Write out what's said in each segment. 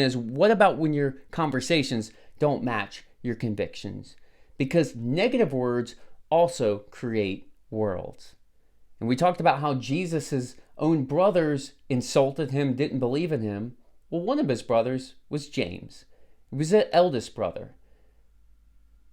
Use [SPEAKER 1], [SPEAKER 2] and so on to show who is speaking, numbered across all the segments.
[SPEAKER 1] Is what about when your conversations don't match your convictions? Because negative words also create worlds. And we talked about how Jesus' own brothers insulted him, didn't believe in him. Well, one of his brothers was James. He was the eldest brother.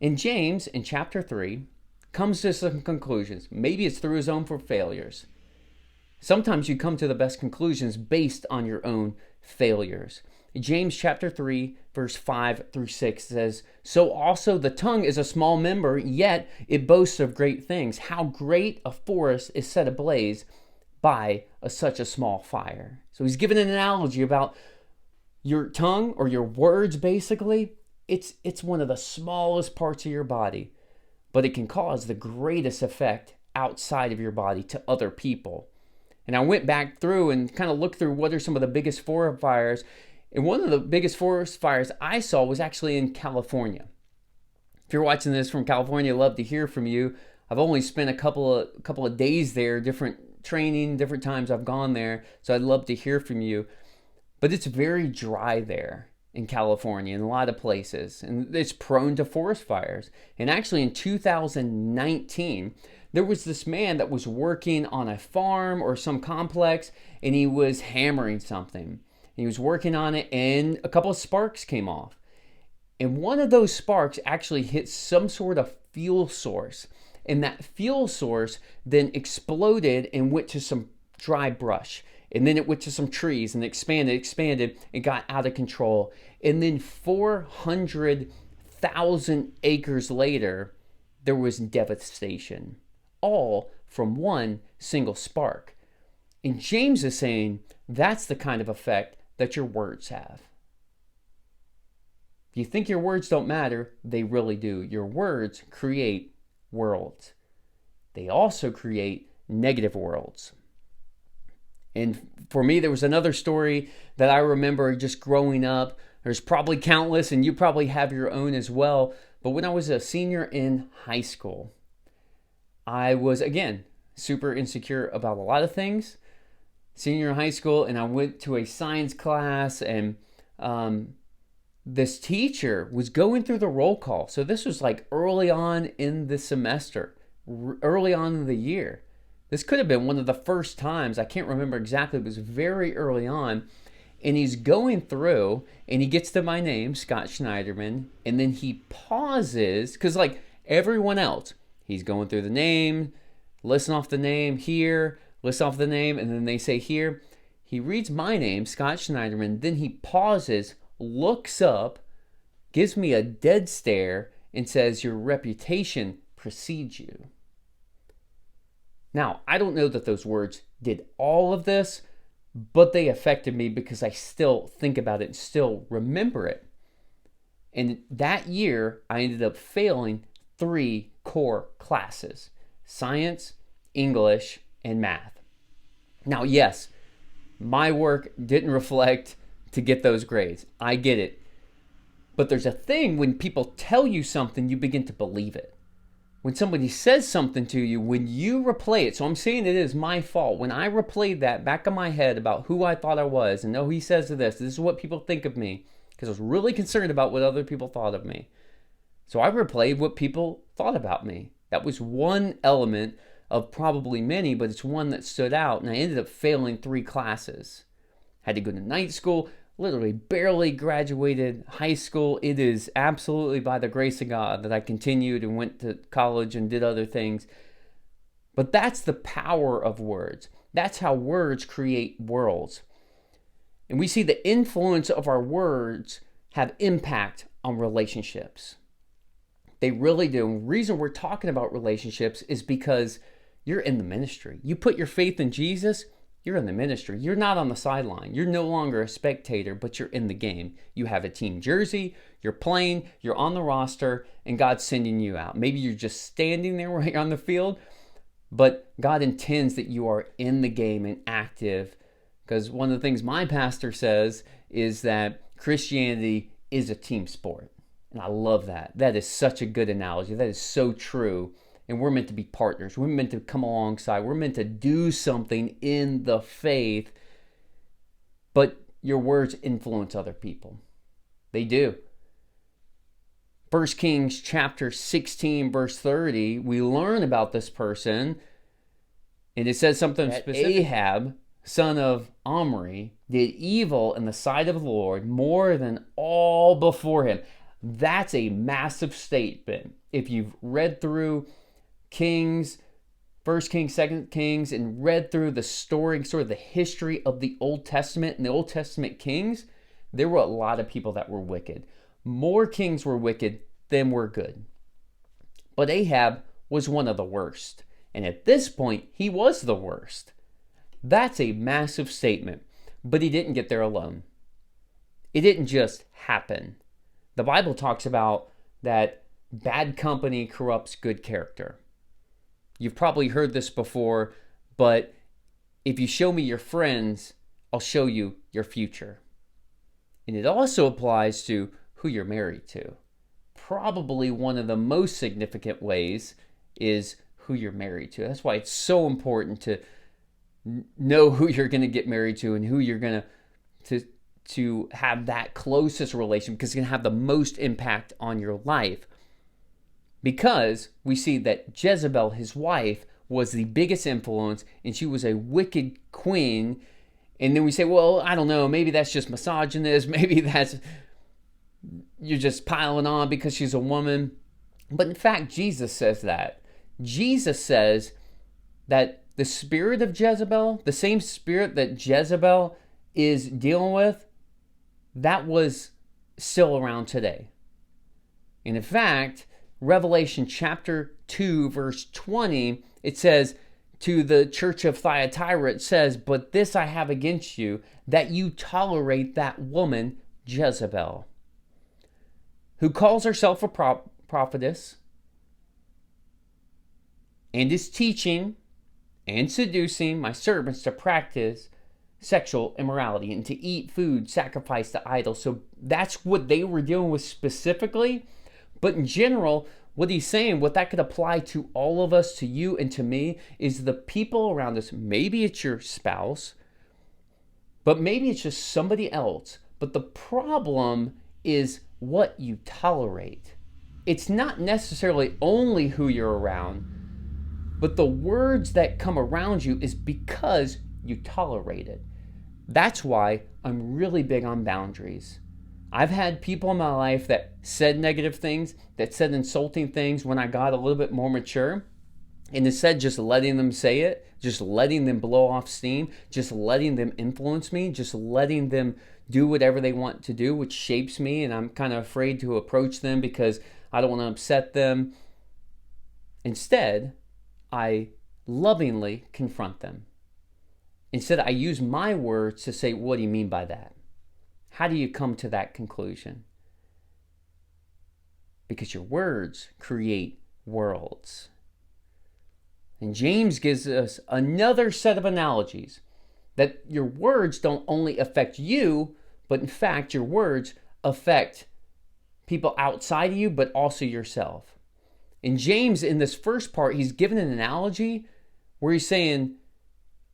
[SPEAKER 1] And James, in chapter 3, comes to some conclusions. Maybe it's through his own failures. Sometimes you come to the best conclusions based on your own failures. James chapter 3, verse 5 through 6 says, "So also the tongue is a small member, yet it boasts of great things. How great a forest is set ablaze by such a small fire." So he's given an analogy about your tongue, or your words basically. It's one of the smallest parts of your body, but it can cause the greatest effect outside of your body to other people. And I went back through and kind of looked through what are some of the biggest forest fires. And one of the biggest forest fires I saw was actually in California. If you're watching this from California, I'd love to hear from you. I've only spent a couple of days there, different training, different times I've gone there. So I'd love to hear from you. But it's very dry there in California in a lot of places. And it's prone to forest fires. And actually in 2019, there was this man that was working on a farm or some complex, and he was hammering something. He was working on it, and a couple of sparks came off. And one of those sparks actually hit some sort of fuel source. And that fuel source then exploded and went to some dry brush. And then it went to some trees and expanded, and got out of control. And then 400,000 acres later, there was devastation. All from one single spark. And James is saying that's the kind of effect that your words have. If you think your words don't matter, they really do. Your words create worlds. They also create negative worlds. And for me, there was another story that I remember just growing up. There's probably countless, and you probably have your own as well. But when I was a senior in high school, I was, again, super insecure about a lot of things. Senior in high school, and I went to a science class, and this teacher was going through the roll call. So this was like early on in the semester, early on in the year. This could have been one of the first times. I can't remember exactly. It was very early on. And he's going through, and he gets to my name, Scott Schneiderman, and then he pauses, because like everyone else, he's going through the name, listen off the name here, listen off the name, and then they say here. He reads my name, Scott Schneiderman, then he pauses, looks up, gives me a dead stare, and says, "Your reputation precedes you." Now, I don't know that those words did all of this, but they affected me because I still think about it and still remember it. And that year, I ended up failing 3 core classes: science, English, and math. Now, yes, my work didn't reflect to get those grades. I get it. But there's a thing when people tell you something, you begin to believe it. When somebody says something to you, when you replay it, so I'm saying it is my fault. When I replayed that back in my head about who I thought I was, and he says this is what people think of me, because I was really concerned about what other people thought of me. So I replayed what people thought about me. That was one element of probably many, but it's one that stood out, and I ended up failing 3 classes. Had to go to night school, literally barely graduated high school. It is absolutely by the grace of God that I continued and went to college and did other things. But that's the power of words. That's how words create worlds. And we see the influence of our words have impact on relationships. They really do. And the reason we're talking about relationships is because you're in the ministry. You put your faith in Jesus, you're in the ministry. You're not on the sideline. You're no longer a spectator, but you're in the game. You have a team jersey, you're playing, you're on the roster, and God's sending you out. Maybe you're just standing there right on the field, but God intends that you are in the game and active, because one of the things my pastor says is that Christianity is a team sport. And I love that. That is such a good analogy. That is so true. And we're meant to be partners. We're meant to come alongside. We're meant to do something in the faith. But your words influence other people. They do. 1 Kings chapter 16, verse 30, we learn about this person, and it says something specific. Ahab, son of Omri, did evil in the sight of the Lord more than all before him. That's a massive statement. If you've read through Kings, 1 Kings, 2 Kings, and read through the story, sort of the history of the Old Testament and the Old Testament kings, there were a lot of people that were wicked. More kings were wicked than were good. But Ahab was one of the worst. And at this point, he was the worst. That's a massive statement. But he didn't get there alone. It didn't just happen. The Bible talks about that bad company corrupts good character. You've probably heard this before, but if you show me your friends, I'll show you your future. And it also applies to who you're married to. Probably one of the most significant ways is who you're married to. That's why it's so important to know who you're going to get married to and who you're going to have that closest relation, because it's going to have the most impact on your life. Because we see that Jezebel, his wife, was the biggest influence, and she was a wicked queen. And then we say, well, I don't know, maybe that's just misogynist, maybe that's you're just piling on because she's a woman. But in fact, Jesus says that. Jesus says that the spirit of Jezebel, the same spirit that Jezebel is dealing with, that was still around today. And in fact, Revelation chapter 2, verse 20, it says, to the church of Thyatira, it says, but this I have against you, that you tolerate that woman, Jezebel, who calls herself a prophetess, and is teaching and seducing my servants to practice sexual immorality and to eat food sacrificed to idols. So that's what they were dealing with specifically. But in general, what he's saying, what that could apply to all of us, to you and to me, is the people around us. Maybe it's your spouse, but maybe it's just somebody else. But the problem is what you tolerate. It's not necessarily only who you're around, but the words that come around you is because you tolerate it. That's why I'm really big on boundaries. I've had people in my life that said negative things, that said insulting things when I got a little bit more mature. And instead just letting them say it, just letting them blow off steam, just letting them influence me, just letting them do whatever they want to do, which shapes me. And I'm kind of afraid to approach them because I don't want to upset them. Instead, I lovingly confront them. Instead, I use my words to say, what do you mean by that? How do you come to that conclusion? Because your words create worlds. And James gives us another set of analogies that your words don't only affect you, but in fact, your words affect people outside of you, but also yourself. And James, in this first part, he's given an analogy where he's saying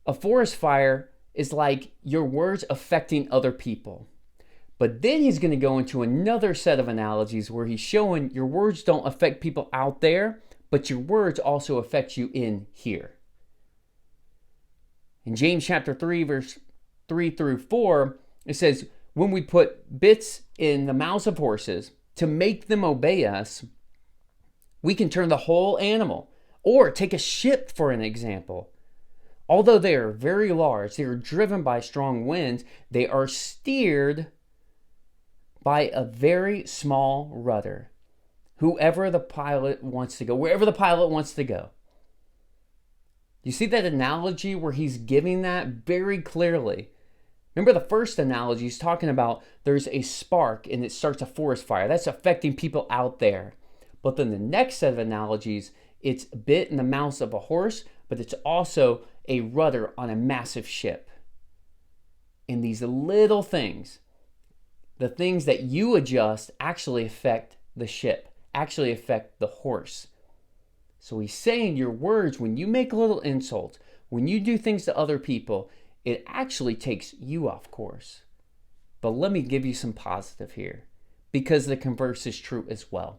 [SPEAKER 1] a forest fire is like your words affecting other people. But then he's going to go into another set of analogies where he's showing your words don't affect people out there, but your words also affect you in here. In James chapter 3, verse 3 through 4, it says, when we put bits in the mouths of horses to make them obey us, we can turn the whole animal. Or take a ship for an example. Although they are very large, they are driven by strong winds, they are steered by a very small rudder, wherever the pilot wants to go. You see that analogy where he's giving that very clearly? Remember the first analogy, he's talking about there's a spark and it starts a forest fire. That's affecting people out there. But then the next set of analogies, it's a bit in the mouth of a horse, but it's also a rudder on a massive ship. And these little things, the things that you adjust, actually affect the ship, actually affect the horse. So he's saying your words, when you make little insults, when you do things to other people, it actually takes you off course. But let me give you some positive here, because the converse is true as well.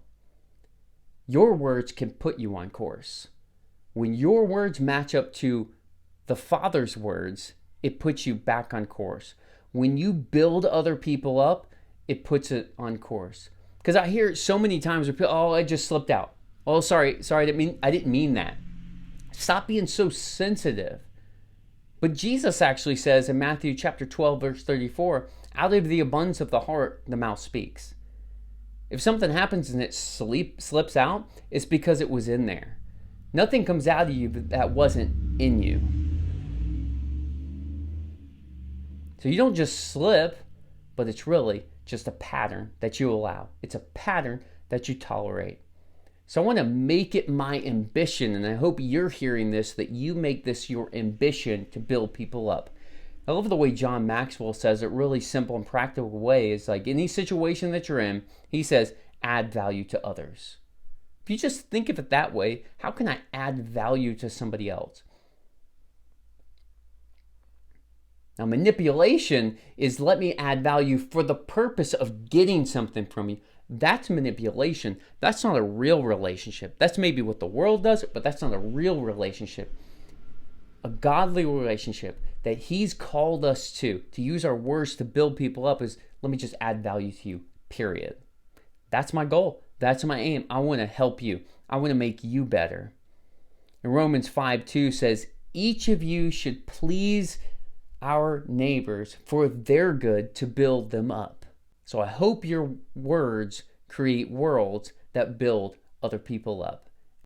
[SPEAKER 1] Your words can put you on course. When your words match up to the Father's words, it puts you back on course. When you build other people up, it puts it on course. Because I hear it so many times where people, oh, I just slipped out. Oh, sorry, I didn't mean that. Stop being so sensitive. But Jesus actually says in Matthew chapter 12, verse 34, out of the abundance of the heart, the mouth speaks. If something happens and it slips out, it's because it was in there. Nothing comes out of you that wasn't in you. So you don't just slip, but it's really just a pattern that you allow. It's a pattern that you tolerate. So I want to make it my ambition, and I hope you're hearing this, that you make this your ambition to build people up. I love the way John Maxwell says it, really simple and practical way. It's like any situation that you're in, he says, add value to others. If you just think of it that way, how can I add value to somebody else? Now, manipulation is let me add value for the purpose of getting something from you. That's manipulation. That's not a real relationship. That's maybe what the world does, but that's not a real relationship. A godly relationship that he's called us to use our words to build people up is, let me just add value to you, period. That's my goal. That's my aim. I want to help you. I want to make you better. And Romans 5:2 says, each of you should please our neighbors for their good to build them up. So I hope your words create worlds that build other people up.